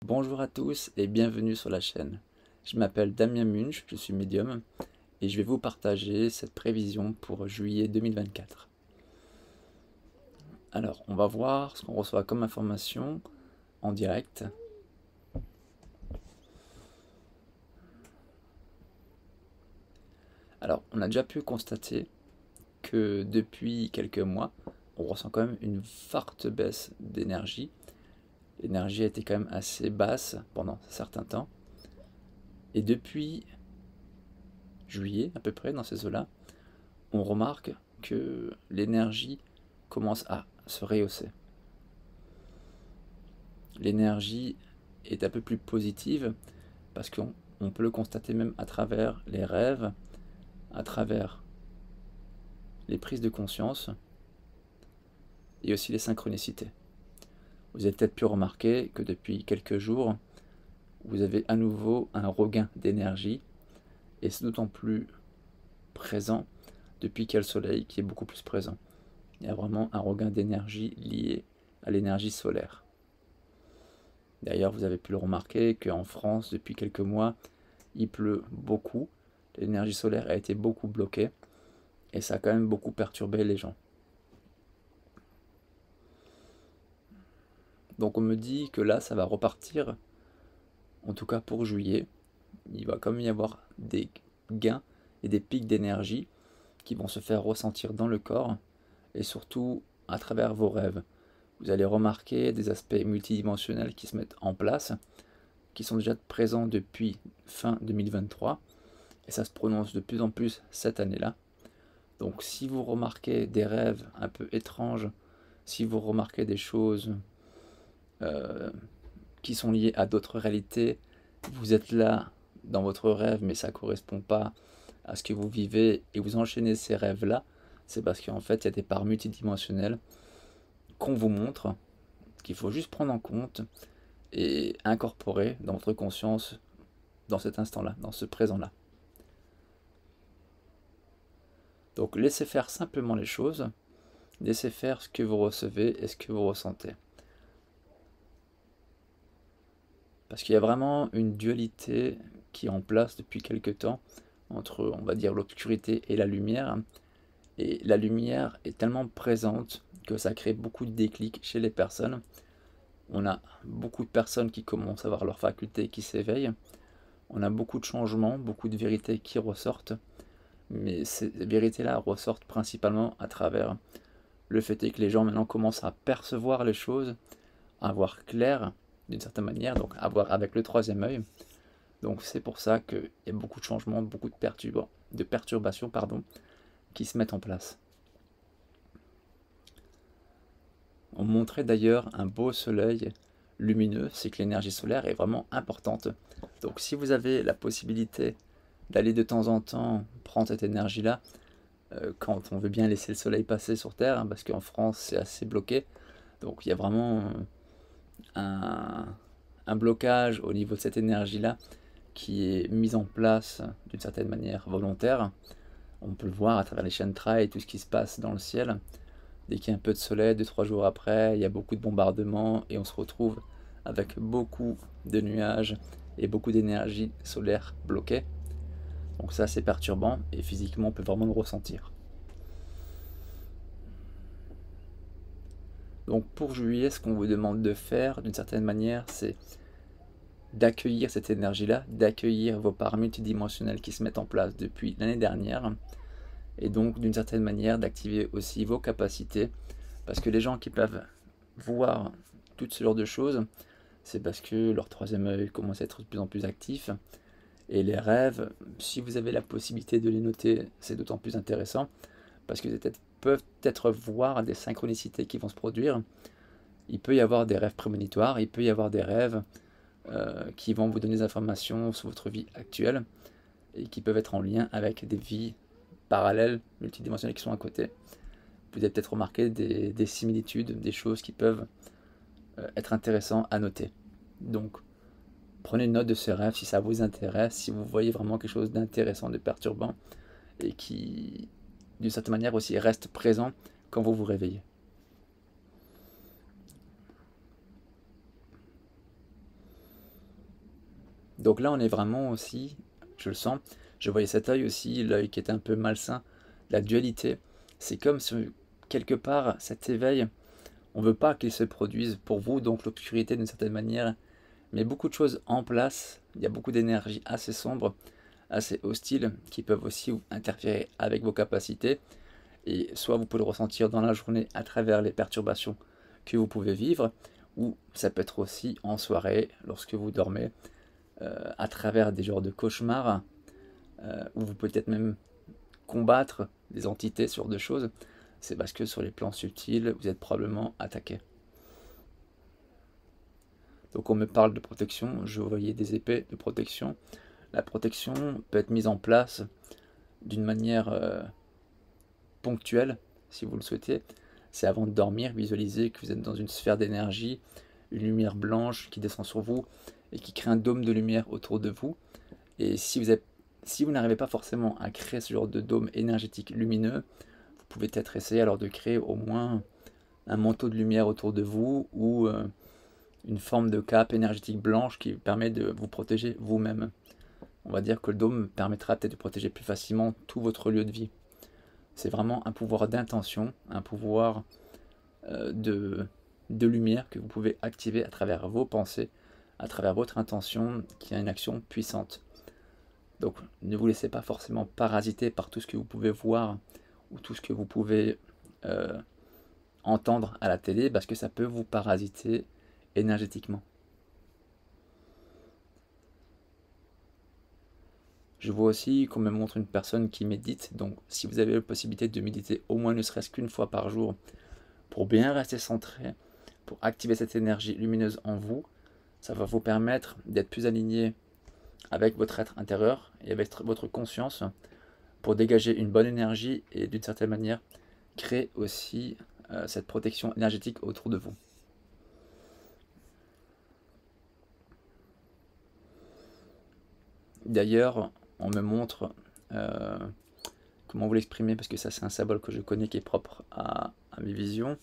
Bonjour à tous et bienvenue sur la chaîne. Je m'appelle Damien Munch, je suis médium et je vais vous partager cette prévision pour juillet 2024. Alors, on va voir ce qu'on reçoit comme information en direct. Alors, on a déjà pu constater que depuis quelques mois, on ressent quand même une forte baisse d'énergie. L'énergie a été quand même assez basse pendant un certain temps. Et depuis juillet, à peu près, dans ces eaux-là, on remarque que l'énergie commence à se rehausser. L'énergie est un peu plus positive parce qu'on peut le constater même à travers les rêves, à travers les prises de conscience et aussi les synchronicités. Vous avez peut-être pu remarquer que depuis quelques jours, vous avez à nouveau un regain d'énergie et c'est d'autant plus présent depuis qu'il y a le soleil qui est beaucoup plus présent. Il y a vraiment un regain d'énergie lié à l'énergie solaire. D'ailleurs, vous avez pu le remarquer qu'en France, depuis quelques mois, il pleut beaucoup. L'énergie solaire a été beaucoup bloquée et ça a quand même beaucoup perturbé les gens. Donc on me dit que là, ça va repartir, en tout cas pour juillet. Il va quand même y avoir des gains et des pics d'énergie qui vont se faire ressentir dans le corps et surtout à travers vos rêves. Vous allez remarquer des aspects multidimensionnels qui se mettent en place, qui sont déjà présents depuis fin 2023, et ça se prononce de plus en plus cette année-là. Donc si vous remarquez des rêves un peu étranges, si vous remarquez des choses qui sont liées à d'autres réalités, vous êtes là dans votre rêve mais ça ne correspond pas à ce que vous vivez et vous enchaînez ces rêves-là, c'est parce qu'en fait il y a des parts multidimensionnelles qu'on vous montre, qu'il faut juste prendre en compte et incorporer dans votre conscience dans cet instant-là, dans ce présent-là. Donc laissez faire simplement les choses, laissez faire ce que vous recevez et ce que vous ressentez. Parce qu'il y a vraiment une dualité qui est en place depuis quelque temps entre, on va dire, l'obscurité et la lumière. Et la lumière est tellement présente que ça crée beaucoup de déclics chez les personnes. On a beaucoup de personnes qui commencent à avoir leurs facultés qui s'éveillent. On a beaucoup de changements, beaucoup de vérités qui ressortent. Mais ces vérités-là ressortent principalement à travers le fait que les gens maintenant commencent à percevoir les choses, à voir clair d'une certaine manière, donc à voir avec le troisième œil. Donc c'est pour ça qu'il y a beaucoup de changements, beaucoup de perturbations qui se mettent en place. On montrait d'ailleurs un beau soleil lumineux, c'est que l'énergie solaire est vraiment importante. Donc si vous avez la possibilité d'aller de temps en temps prendre cette énergie-là, quand on veut bien laisser le soleil passer sur Terre, parce qu'en France c'est assez bloqué, donc il y a vraiment un blocage au niveau de cette énergie-là qui est mise en place d'une certaine manière volontaire. On peut le voir à travers les chaînes trail, tout ce qui se passe dans le ciel. Dès qu'il y a un peu de soleil, 2-3 jours après, il y a beaucoup de bombardements et on se retrouve avec beaucoup de nuages et beaucoup d'énergie solaire bloquée. Donc ça c'est perturbant et physiquement on peut vraiment le ressentir. Donc pour juillet, ce qu'on vous demande de faire d'une certaine manière, c'est d'accueillir cette énergie-là, d'accueillir vos parts multidimensionnelles qui se mettent en place depuis l'année dernière, et donc d'une certaine manière d'activer aussi vos capacités, parce que les gens qui peuvent voir toutes ce genre de choses, c'est parce que leur troisième œil commence à être de plus en plus actif, et les rêves, si vous avez la possibilité de les noter, c'est d'autant plus intéressant, parce que peuvent peut-être voir des synchronicités qui vont se produire. Il peut y avoir des rêves prémonitoires, il peut y avoir des rêves qui vont vous donner des informations sur votre vie actuelle et qui peuvent être en lien avec des vies parallèles, multidimensionnelles qui sont à côté. Vous avez peut-être remarqué des similitudes, des choses qui peuvent être intéressantes à noter. Donc, prenez note de ces rêves si ça vous intéresse, si vous voyez vraiment quelque chose d'intéressant, de perturbant et qui, d'une certaine manière aussi, reste présent quand vous vous réveillez. Donc là, on est vraiment aussi, je le sens, je voyais cet œil aussi, l'œil qui était un peu malsain, la dualité. C'est comme si, quelque part, cet éveil, on ne veut pas qu'il se produise pour vous, donc l'obscurité d'une certaine manière met beaucoup de choses en place. Il y a beaucoup d'énergie assez sombre, assez hostile, qui peuvent aussi interférer avec vos capacités. Et soit vous pouvez le ressentir dans la journée à travers les perturbations que vous pouvez vivre, ou ça peut être aussi en soirée, lorsque vous dormez, à travers des genres de cauchemars, où vous pouvez peut-être même combattre des entités sur deux choses. C'est parce que sur les plans subtils, vous êtes probablement attaqué. Donc on me parle de protection, je voyais des épées de protection. La protection peut être mise en place d'une manière ponctuelle, si vous le souhaitez. C'est avant de dormir, visualiser que vous êtes dans une sphère d'énergie, une lumière blanche qui descend sur vous et qui crée un dôme de lumière autour de vous. Et si vous n'arrivez pas forcément à créer ce genre de dôme énergétique lumineux, vous pouvez peut-être essayer alors de créer au moins un manteau de lumière autour de vous ou une forme de cape énergétique blanche qui permet de vous protéger vous-même. On va dire que le dôme permettra peut-être de protéger plus facilement tout votre lieu de vie. C'est vraiment un pouvoir d'intention, un pouvoir de lumière que vous pouvez activer à travers vos pensées, à travers votre intention, qui a une action puissante. Donc ne vous laissez pas forcément parasiter par tout ce que vous pouvez voir ou tout ce que vous pouvez entendre à la télé, parce que ça peut vous parasiter énergétiquement. Je vois aussi qu'on me montre une personne qui médite, donc si vous avez la possibilité de méditer au moins ne serait-ce qu'une fois par jour pour bien rester centré, pour activer cette énergie lumineuse en vous, ça va vous permettre d'être plus aligné avec votre être intérieur et avec votre conscience pour dégager une bonne énergie et d'une certaine manière créer aussi cette protection énergétique autour de vous. D'ailleurs, on me montre, comment vous l'exprimer, parce que ça c'est un symbole que je connais qui est propre à mes visions.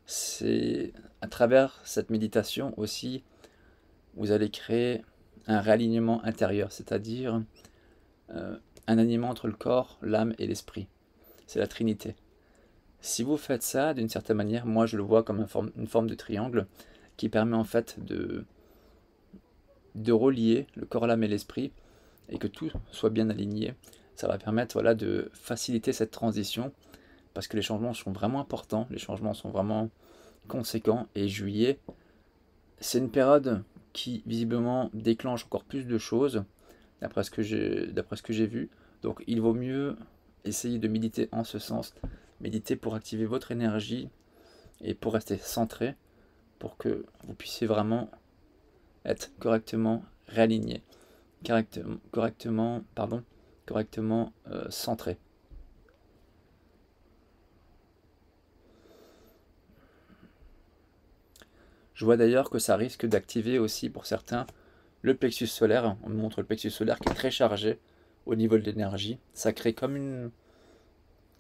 C'est à travers cette méditation aussi, vous allez créer un réalignement intérieur, c'est-à-dire un alignement entre le corps, l'âme et l'esprit. C'est la Trinité. Si vous faites ça d'une certaine manière, moi je le vois comme une forme de triangle qui permet en fait de relier le corps, l'âme et l'esprit et que tout soit bien aligné. Ça va permettre voilà, de faciliter cette transition parce que les changements sont vraiment importants, les changements sont vraiment conséquents et juillet, c'est une période qui visiblement déclenche encore plus de choses d'après ce que j'ai vu. Donc il vaut mieux essayer de méditer en ce sens, méditer pour activer votre énergie et pour rester centré pour que vous puissiez vraiment être correctement réaligné, correctement centré. Je vois d'ailleurs que ça risque d'activer aussi pour certains le plexus solaire. On me montre le plexus solaire qui est très chargé au niveau de l'énergie. Ça crée comme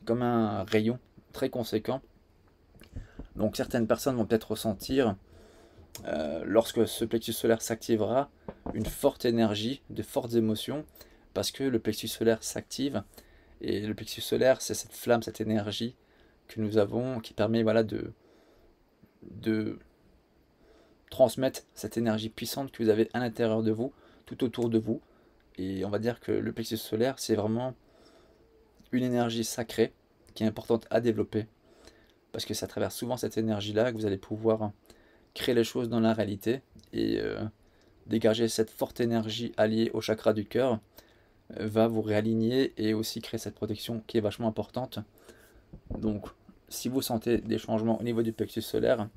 un rayon très conséquent. Donc certaines personnes vont peut-être ressentir, lorsque ce plexus solaire s'activera, une forte énergie, de fortes émotions, parce que le plexus solaire s'active. Et le plexus solaire, c'est cette flamme, cette énergie que nous avons, qui permet voilà, de transmettre cette énergie puissante que vous avez à l'intérieur de vous, tout autour de vous. Et on va dire que le plexus solaire, c'est vraiment une énergie sacrée qui est importante à développer. Parce que ça traverse souvent cette énergie-là que vous allez pouvoir créer les choses dans la réalité et dégager cette forte énergie alliée au chakra du cœur va vous réaligner et aussi créer cette protection qui est vachement importante. Donc, si vous sentez des changements au niveau du plexus solaire,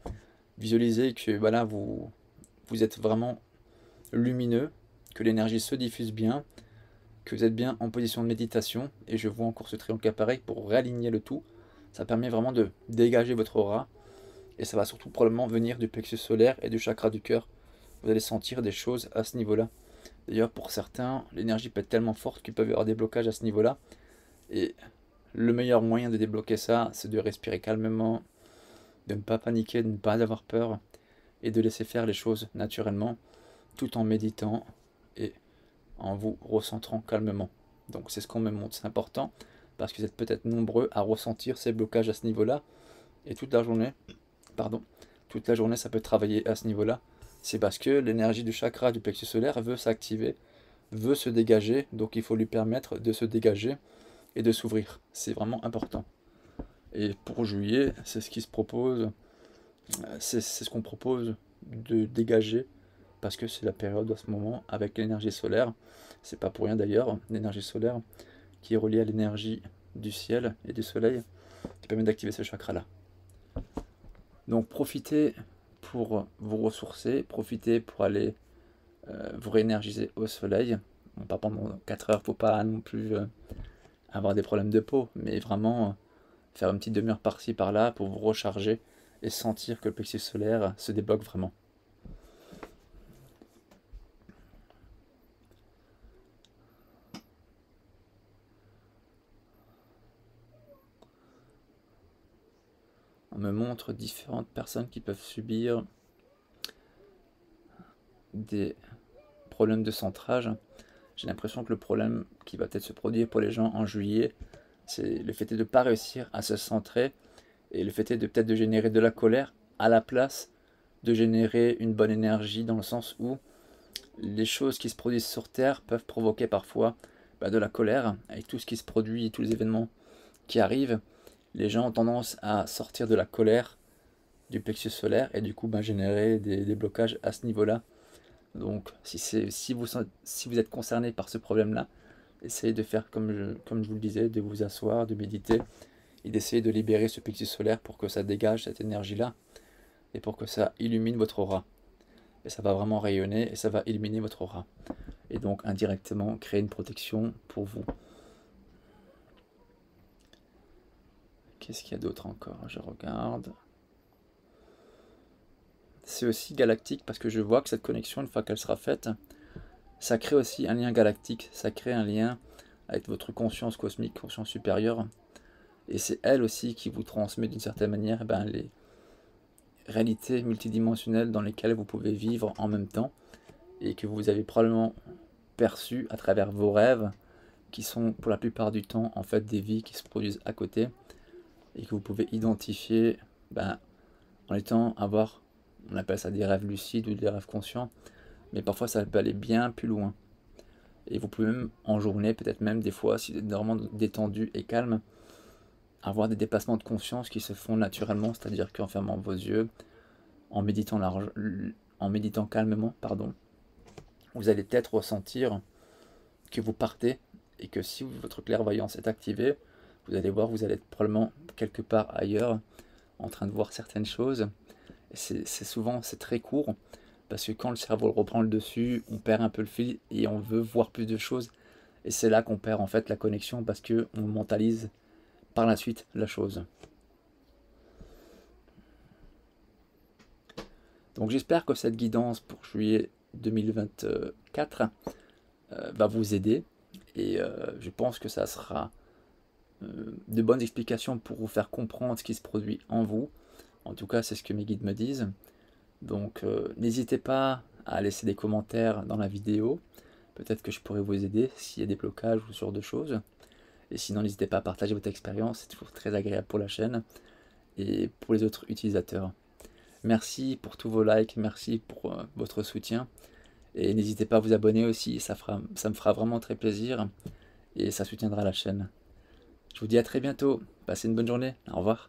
visualisez que voilà, vous êtes vraiment lumineux, que l'énergie se diffuse bien, que vous êtes bien en position de méditation, et je vois encore ce triangle qui apparaît pour réaligner le tout. Ça permet vraiment de dégager votre aura, et ça va surtout probablement venir du plexus solaire et du chakra du cœur. Vous allez sentir des choses à ce niveau-là. D'ailleurs, pour certains, l'énergie peut être tellement forte qu'ils peuvent y avoir des blocages à ce niveau-là. Et le meilleur moyen de débloquer ça, c'est de respirer calmement, de ne pas paniquer, de ne pas avoir peur, et de laisser faire les choses naturellement, tout en méditant et en vous recentrant calmement. Donc c'est ce qu'on me montre, c'est important, parce que vous êtes peut-être nombreux à ressentir ces blocages à ce niveau-là, et toute la journée, ça peut travailler à ce niveau-là. C'est parce que l'énergie du chakra du plexus solaire veut s'activer, veut se dégager, donc il faut lui permettre de se dégager et de s'ouvrir. C'est vraiment important. Et pour juillet, c'est ce qui se propose, c'est ce qu'on propose de dégager, parce que c'est la période à ce moment avec l'énergie solaire. C'est pas pour rien d'ailleurs, l'énergie solaire qui est reliée à l'énergie du ciel et du soleil, qui permet d'activer ce chakra-là. Donc profitez pour vous ressourcer, profitez pour aller vous réénergiser au soleil. Bon, pas pendant 4 heures, faut pas non plus avoir des problèmes de peau, mais vraiment faire une petite demi-heure par-ci par-là pour vous recharger et sentir que le plexus solaire se débloque vraiment. On me montre différentes personnes qui peuvent subir des problèmes de centrage. J'ai l'impression que le problème qui va peut-être se produire pour les gens en juillet, c'est le fait de ne pas réussir à se centrer, et le fait de peut-être de générer de la colère à la place de générer une bonne énergie, dans le sens où les choses qui se produisent sur Terre peuvent provoquer parfois de la colère, avec tout ce qui se produit, tous les événements qui arrivent. Les gens ont tendance à sortir de la colère du plexus solaire et du coup générer des blocages à ce niveau-là. Donc si vous êtes concerné par ce problème-là, essayez de faire comme je vous le disais, de vous asseoir, de méditer et d'essayer de libérer ce plexus solaire pour que ça dégage cette énergie-là et pour que ça illumine votre aura. Et ça va vraiment rayonner et ça va illuminer votre aura. Et donc indirectement créer une protection pour vous. Qu'est-ce qu'il y a d'autre encore? Je regarde. C'est aussi galactique parce que je vois que cette connexion, une fois qu'elle sera faite, ça crée aussi un lien galactique. Ça crée un lien avec votre conscience cosmique, conscience supérieure. Et c'est elle aussi qui vous transmet d'une certaine manière les réalités multidimensionnelles dans lesquelles vous pouvez vivre en même temps et que vous avez probablement perçues à travers vos rêves, qui sont pour la plupart du temps en fait des vies qui se produisent à côté et que vous pouvez identifier en étant on appelle ça des rêves lucides ou des rêves conscients, mais parfois ça peut aller bien plus loin. Et vous pouvez même en journée, peut-être même des fois, si vous êtes vraiment détendu et calme, avoir des déplacements de conscience qui se font naturellement, c'est-à-dire qu'en fermant vos yeux, en méditant calmement, vous allez peut-être ressentir que vous partez et que si votre clairvoyance est activée, vous allez voir, vous allez être probablement quelque part ailleurs en train de voir certaines choses. C'est très court parce que quand le cerveau reprend le dessus, on perd un peu le fil et on veut voir plus de choses. Et c'est là qu'on perd en fait la connexion parce qu'on mentalise par la suite la chose. Donc j'espère que cette guidance pour juillet 2024 va vous aider et je pense que ça sera de bonnes explications pour vous faire comprendre ce qui se produit en vous. En tout cas, c'est ce que mes guides me disent. Donc n'hésitez pas à laisser des commentaires dans la vidéo. Peut-être que je pourrais vous aider s'il y a des blocages ou ce genre de choses. Et sinon, n'hésitez pas à partager votre expérience. C'est toujours très agréable pour la chaîne et pour les autres utilisateurs. Merci pour tous vos likes, merci pour votre soutien. Et n'hésitez pas à vous abonner aussi, ça me fera vraiment très plaisir. Et ça soutiendra la chaîne. Je vous dis à très bientôt. Passez une bonne journée. Au revoir.